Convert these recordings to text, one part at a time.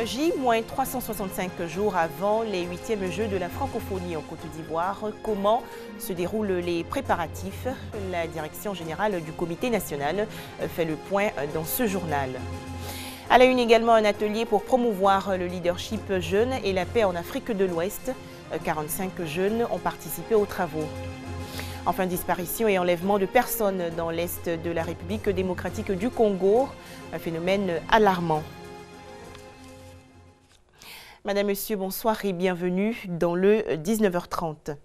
J-365 jours avant les 8e Jeux de la francophonie en Côte d'Ivoire, comment se déroulent les préparatifs? La direction générale du Comité national fait le point dans ce journal. À la une également, un atelier pour promouvoir le leadership jeune et la paix en Afrique de l'Ouest. 45 jeunes ont participé aux travaux. Enfin, disparition et enlèvement de personnes dans l'est de la République démocratique du Congo, un phénomène alarmant. Madame, Monsieur, bonsoir et bienvenue dans le 19h30.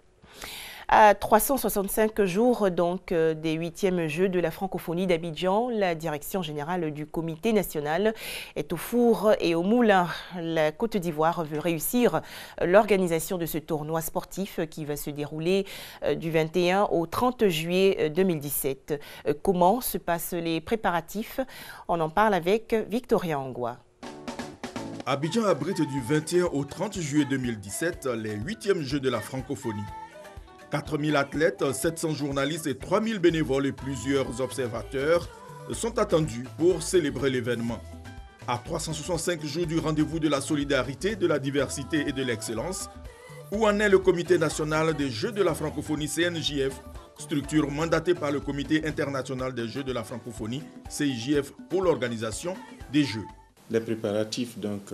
À 365 jours donc des 8e Jeux de la francophonie d'Abidjan, la direction générale du Comité national est au four et au moulin. La Côte d'Ivoire veut réussir l'organisation de ce tournoi sportif qui va se dérouler du 21 au 30 juillet 2017. Comment se passent les préparatifs? On en parle avec Victoria Angwa. Abidjan abrite du 21 au 30 juillet 2017 les 8e Jeux de la francophonie. 4000 athlètes, 700 journalistes et 3000 bénévoles et plusieurs observateurs sont attendus pour célébrer l'événement. À 365 jours du rendez-vous de la solidarité, de la diversité et de l'excellence, où en est le Comité national des Jeux de la francophonie CNJF, structure mandatée par le Comité international des Jeux de la francophonie CIJF pour l'organisation des Jeux. Les préparatifs donc,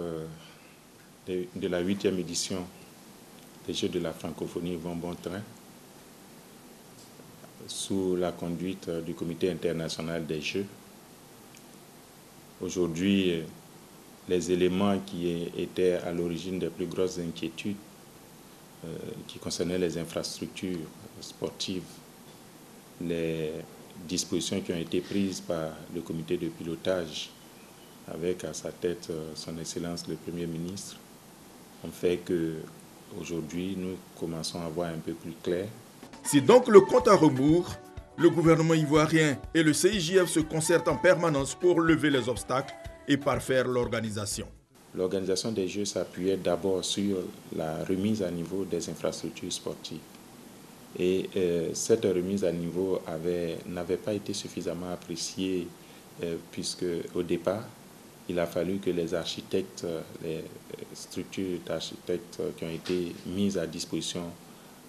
de la 8e édition des Jeux de la francophonie vont bon train, sous la conduite du Comité international des Jeux. Aujourd'hui, les éléments qui étaient à l'origine des plus grosses inquiétudes, qui concernaient les infrastructures sportives, les dispositions qui ont été prises par le comité de pilotage, avec à sa tête son Excellence le Premier ministre, ont fait qu'aujourd'hui, nous commençons à voir un peu plus clair. C'est donc le compte à rebours. Le gouvernement ivoirien et le CIJF se concertent en permanence pour lever les obstacles et parfaire l'organisation. L'organisation des Jeux s'appuyait d'abord sur la remise à niveau des infrastructures sportives. Et cette remise à niveau n'avait pas été suffisamment appréciée puisque au départ, il a fallu que les architectes, les structures d'architectes qui ont été mises à disposition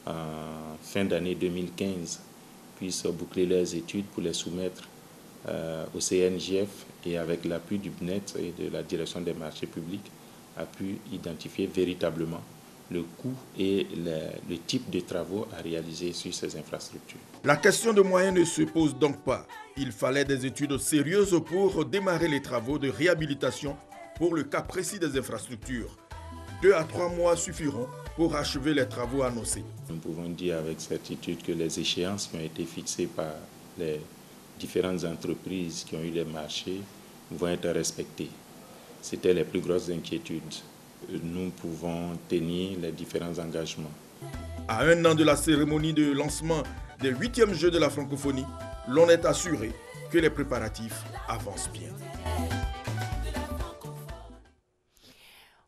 en fin d'année 2015 puissent boucler leurs études pour les soumettre au CNJF et avec l'appui du BNET et de la direction des marchés publics a pu identifier véritablement le coût et le type de travaux à réaliser sur ces infrastructures. La question de moyens ne se pose donc pas. Il fallait des études sérieuses pour démarrer les travaux de réhabilitation pour le cas précis des infrastructures. 2 à 3 mois suffiront pour achever les travaux annoncés. Nous pouvons dire avec certitude que les échéances qui ont été fixées par les différentes entreprises qui ont eu les marchés vont être respectées. C'était les plus grosses inquiétudes. Nous pouvons tenir les différents engagements. À un an de la cérémonie de lancement des 8e Jeux de la francophonie, l'on est assuré que les préparatifs avancent bien.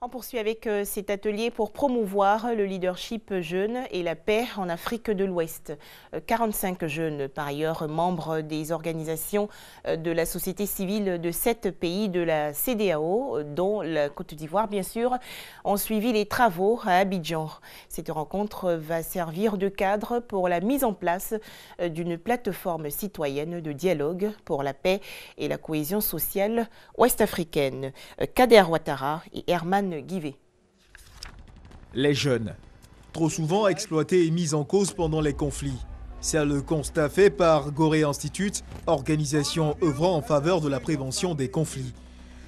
On poursuit avec cet atelier pour promouvoir le leadership jeune et la paix en Afrique de l'Ouest. 45 jeunes, par ailleurs membres des organisations de la société civile de 7 pays de la CEDEAO, dont la Côte d'Ivoire bien sûr, ont suivi les travaux à Abidjan. Cette rencontre va servir de cadre pour la mise en place d'une plateforme citoyenne de dialogue pour la paix et la cohésion sociale ouest-africaine. Kader Ouattara et Herman Guivet. Les jeunes, trop souvent exploités et mis en cause pendant les conflits. C'est le constat fait par Gorée Institute, organisation œuvrant en faveur de la prévention des conflits.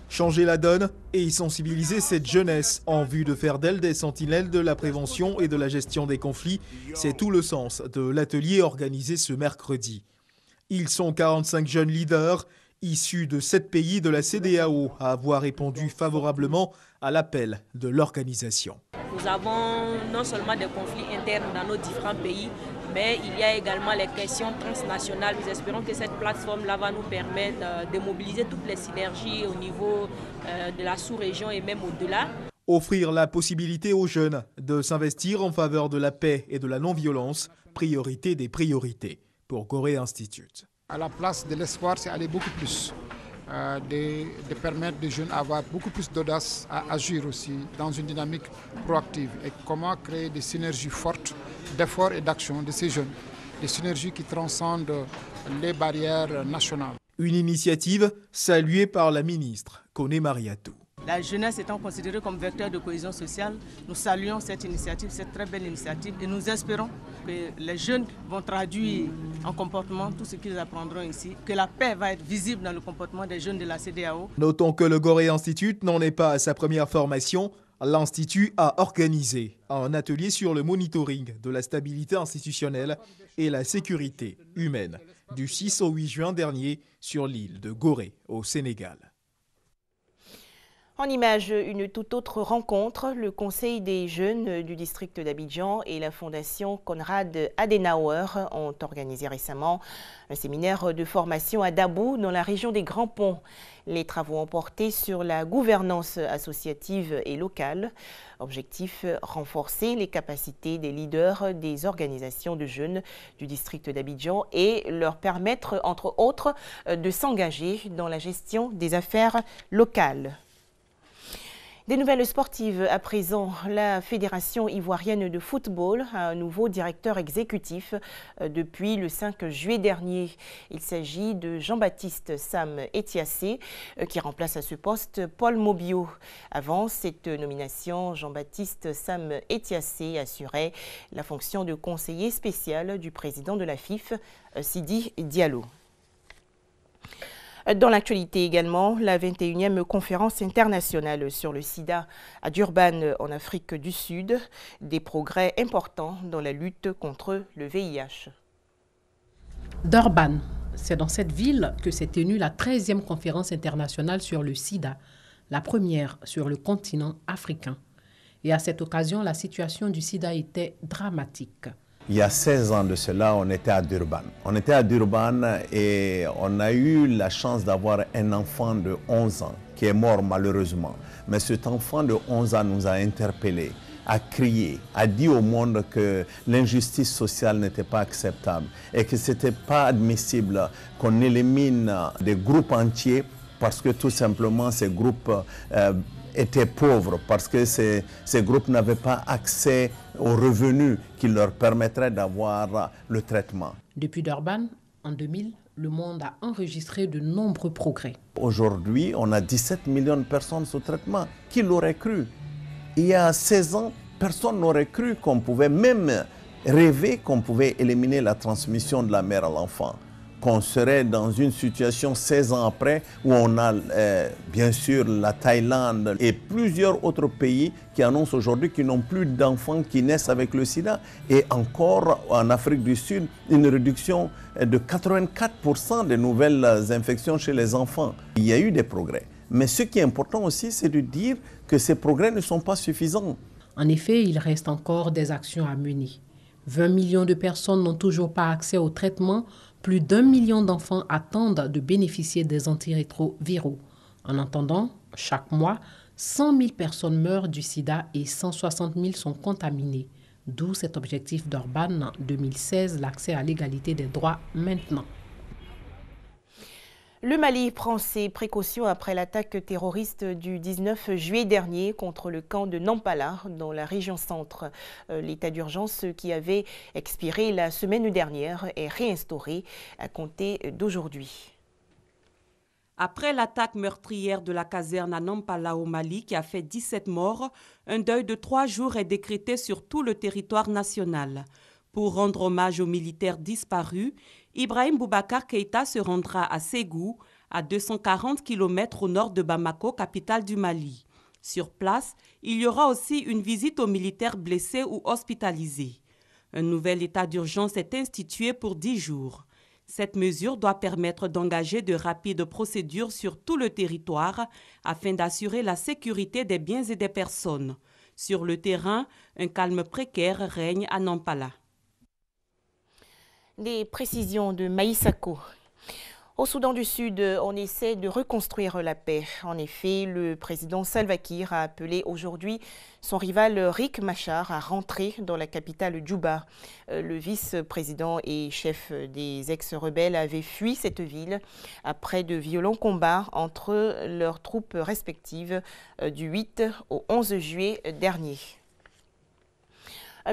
Changer la donne et y sensibiliser cette jeunesse en vue de faire d'elle des sentinelles de la prévention et de la gestion des conflits, c'est tout le sens de l'atelier organisé ce mercredi. Ils sont 45 jeunes leaders issus de 7 pays de la CEDEAO à avoir répondu favorablement à l'appel de l'organisation. Nous avons non seulement des conflits internes dans nos différents pays, mais il y a également les questions transnationales. Nous espérons que cette plateforme-là va nous permettre de mobiliser toutes les synergies au niveau de la sous-région et même au-delà. Offrir la possibilité aux jeunes de s'investir en faveur de la paix et de la non-violence, priorité des priorités pour Gorée Institute. À la place de l'espoir, c'est aller beaucoup plus. de permettre aux jeunes d'avoir beaucoup plus d'audace à agir aussi dans une dynamique proactive. Et comment créer des synergies fortes d'efforts et d'action de ces jeunes, des synergies qui transcendent les barrières nationales. Une initiative saluée par la ministre Koné Mariatou. La jeunesse étant considérée comme vecteur de cohésion sociale, nous saluons cette initiative, cette très belle initiative, et nous espérons que les jeunes vont traduire en comportement tout ce qu'ils apprendront ici, que la paix va être visible dans le comportement des jeunes de la CEDEAO. Notons que le Gorée Institute n'en est pas à sa première formation. L'Institut a organisé un atelier sur le monitoring de la stabilité institutionnelle et la sécurité humaine du 6 au 8 juin dernier sur l'île de Gorée au Sénégal. En image, une toute autre rencontre, le Conseil des jeunes du district d'Abidjan et la Fondation Konrad Adenauer ont organisé récemment un séminaire de formation à Dabou dans la région des Grands Ponts. Les travaux ont porté sur la gouvernance associative et locale. Objectif, renforcer les capacités des leaders des organisations de jeunes du district d'Abidjan et leur permettre, entre autres, de s'engager dans la gestion des affaires locales. Des nouvelles sportives à présent. La Fédération ivoirienne de football a un nouveau directeur exécutif depuis le 5 juillet dernier. Il s'agit de Jean-Baptiste Sam Etiassé qui remplace à ce poste Paul Mobio. Avant cette nomination, Jean-Baptiste Sam Etiassé assurait la fonction de conseiller spécial du président de la FIF, Sidi Diallo. Dans l'actualité également, la 21e conférence internationale sur le sida à Durban en Afrique du Sud, des progrès importants dans la lutte contre le VIH. Durban, c'est dans cette ville que s'est tenue la 13e conférence internationale sur le sida, la première sur le continent africain. Et à cette occasion, la situation du sida était dramatique. Il y a 16 ans de cela, on était à Durban. On était à Durban et on a eu la chance d'avoir un enfant de 11 ans qui est mort malheureusement. Mais cet enfant de 11 ans nous a interpellés, a crié, a dit au monde que l'injustice sociale n'était pas acceptable et que ce n'était pas admissible qu'on élimine des groupes entiers parce que tout simplement ces groupes étaient pauvres, parce que ces groupes n'avaient pas accès aux revenus qui leur permettraient d'avoir le traitement. Depuis Durban, en 2000, le monde a enregistré de nombreux progrès. Aujourd'hui, on a 17 millions de personnes sous traitement. Qui l'aurait cru? Il y a 16 ans, personne n'aurait cru qu'on pouvait même rêver qu'on pouvait éliminer la transmission de la mère à l'enfant. Qu'on serait dans une situation 16 ans après où on a bien sûr la Thaïlande et plusieurs autres pays qui annoncent aujourd'hui qu'ils n'ont plus d'enfants qui naissent avec le sida et encore en Afrique du Sud une réduction de 84% des nouvelles infections chez les enfants. Il y a eu des progrès. Mais ce qui est important aussi, c'est de dire que ces progrès ne sont pas suffisants. En effet, il reste encore des actions à mener. 20 millions de personnes n'ont toujours pas accès au traitement. Plus d'1 million d'enfants attendent de bénéficier des antirétroviraux. En attendant, chaque mois, 100 000 personnes meurent du sida et 160 000 sont contaminées. D'où cet objectif d'Urban 2016, l'accès à l'égalité des droits maintenant. Le Mali prend ses précautions après l'attaque terroriste du 19 juillet dernier contre le camp de Nampala dans la région centre. L'état d'urgence qui avait expiré la semaine dernière est réinstauré à compter d'aujourd'hui. Après l'attaque meurtrière de la caserne à Nampala au Mali qui a fait 17 morts, un deuil de 3 jours est décrété sur tout le territoire national. Pour rendre hommage aux militaires disparus, Ibrahim Boubacar Keïta se rendra à Ségou, à 240 km au nord de Bamako, capitale du Mali. Sur place, il y aura aussi une visite aux militaires blessés ou hospitalisés. Un nouvel état d'urgence est institué pour 10 jours. Cette mesure doit permettre d'engager de rapides procédures sur tout le territoire afin d'assurer la sécurité des biens et des personnes. Sur le terrain, un calme précaire règne à Nampala. Des précisions de Maïsako. Au Soudan du Sud, on essaie de reconstruire la paix. En effet, le président Salva Kiir a appelé aujourd'hui son rival Riek Machar à rentrer dans la capitale Djouba. Le vice-président et chef des ex-rebelles avait fui cette ville après de violents combats entre leurs troupes respectives du 8 au 11 juillet dernier.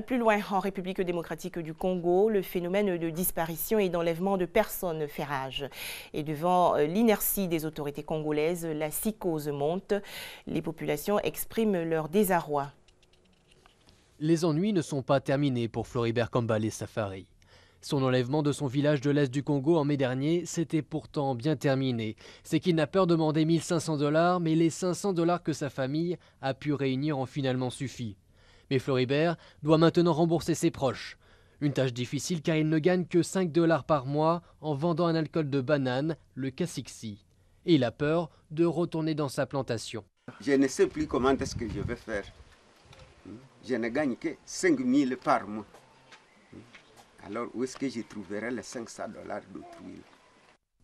Plus loin, en République démocratique du Congo, le phénomène de disparition et d'enlèvement de personnes fait rage. Et devant l'inertie des autorités congolaises, la psychose monte. Les populations expriment leur désarroi. Les ennuis ne sont pas terminés pour Floribert Kambale Safari. Son enlèvement de son village de l'Est du Congo en mai dernier s'était pourtant bien terminé. Ses kidnappeurs demandaient 1 500 $, mais les 500 $ que sa famille a pu réunir ont finalement suffi. Mais Floribert doit maintenant rembourser ses proches. Une tâche difficile car il ne gagne que 5 $ par mois en vendant un alcool de banane, le Kasiksi. Et il a peur de retourner dans sa plantation. Je ne sais plus comment est-ce que je vais faire. Je ne gagne que 5 000 par mois. Alors où est-ce que je trouverai les 500 $ d'autrui?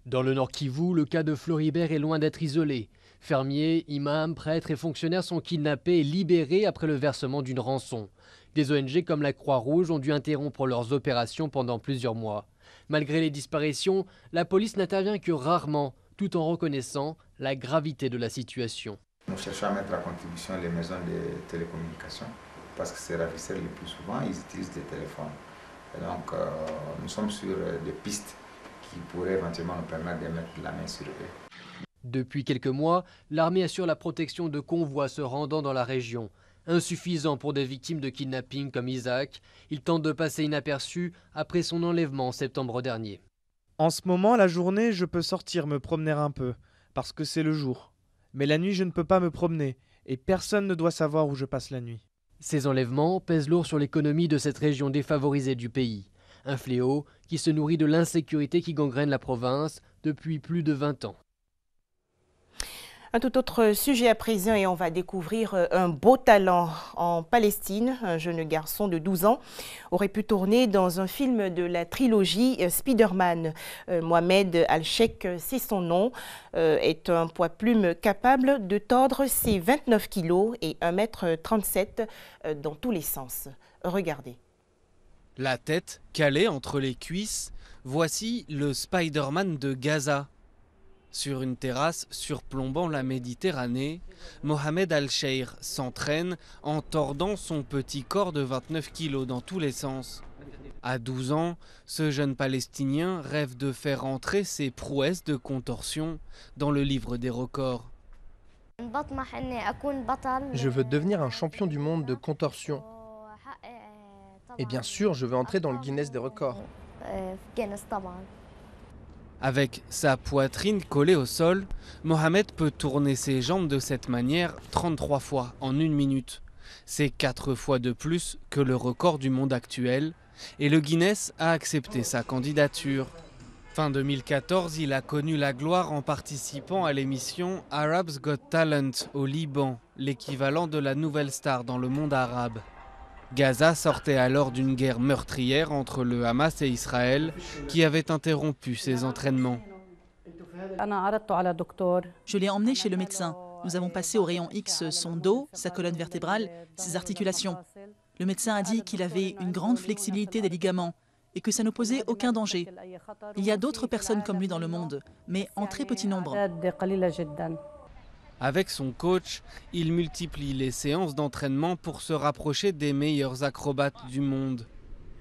Dans le Nord Kivu, le cas de Floribert est loin d'être isolé. Fermiers, imams, prêtres et fonctionnaires sont kidnappés et libérés après le versement d'une rançon. Des ONG comme la Croix-Rouge ont dû interrompre leurs opérations pendant plusieurs mois. Malgré les disparitions, la police n'intervient que rarement, tout en reconnaissant la gravité de la situation. Nous cherchons à mettre à contribution les maisons de télécommunications parce que ces ravisseurs le plus souvent, ils utilisent des téléphones. Et donc nous sommes sur des pistes qui pourraient éventuellement nous permettre de mettre la main sur eux. Depuis quelques mois, l'armée assure la protection de convois se rendant dans la région. Insuffisant pour des victimes de kidnapping comme Isaac, il tente de passer inaperçu après son enlèvement en septembre dernier. En ce moment, la journée, je peux sortir me promener un peu, parce que c'est le jour. Mais la nuit, je ne peux pas me promener, et personne ne doit savoir où je passe la nuit. Ces enlèvements pèsent lourd sur l'économie de cette région défavorisée du pays. Un fléau qui se nourrit de l'insécurité qui gangrène la province depuis plus de 20 ans. Un tout autre sujet à présent et on va découvrir un beau talent en Palestine. Un jeune garçon de 12 ans aurait pu tourner dans un film de la trilogie Spider-Man. Mohamed Al-Sheikh, c'est son nom, est un poids-plume capable de tordre ses 29 kilos et 1,37 m dans tous les sens. Regardez. La tête calée entre les cuisses, voici le Spider-Man de Gaza. Sur une terrasse surplombant la Méditerranée, Mohamed Al-Sheikh s'entraîne en tordant son petit corps de 29 kilos dans tous les sens. À 12 ans, ce jeune Palestinien rêve de faire entrer ses prouesses de contorsion dans le livre des records. Je veux devenir un champion du monde de contorsion. Et bien sûr, je veux entrer dans le Guinness des records. Avec sa poitrine collée au sol, Mohamed peut tourner ses jambes de cette manière 33 fois en 1 minute. C'est 4 fois de plus que le record du monde actuel et le Guinness a accepté sa candidature. Fin 2014, il a connu la gloire en participant à l'émission Arab's Got Talent au Liban, l'équivalent de la nouvelle star dans le monde arabe. Gaza sortait alors d'une guerre meurtrière entre le Hamas et Israël qui avait interrompu ses entraînements. Je l'ai emmené chez le médecin. Nous avons passé au rayon X son dos, sa colonne vertébrale, ses articulations. Le médecin a dit qu'il avait une grande flexibilité des ligaments et que ça ne posait aucun danger. Il y a d'autres personnes comme lui dans le monde, mais en très petit nombre. Avec son coach, il multiplie les séances d'entraînement pour se rapprocher des meilleurs acrobates du monde.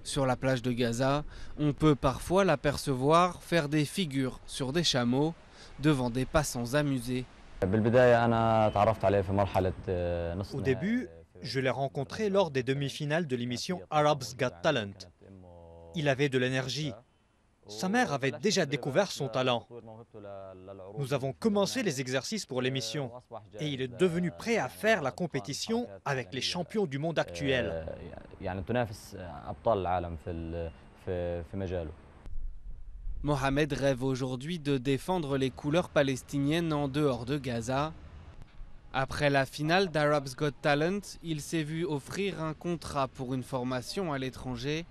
Sur la plage de Gaza, on peut parfois l'apercevoir faire des figures sur des chameaux devant des passants amusés. Au début, je l'ai rencontré lors des demi-finales de l'émission Arab's Got Talent. Il avait de l'énergie. Sa mère avait déjà découvert son talent. Nous avons commencé les exercices pour l'émission et il est devenu prêt à faire la compétition avec les champions du monde actuels. Mohamed rêve aujourd'hui de défendre les couleurs palestiniennes en dehors de Gaza. Après la finale d'Arab's Got Talent, il s'est vu offrir un contrat pour une formation à l'étranger,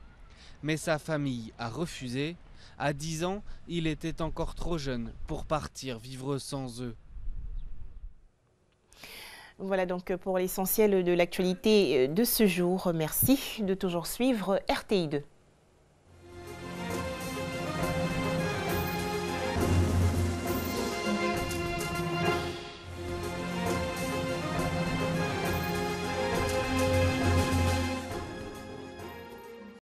mais sa famille a refusé À 10 ans, il était encore trop jeune pour partir vivre sans eux. Voilà donc pour l'essentiel de l'actualité de ce jour. Merci de toujours suivre RTI2.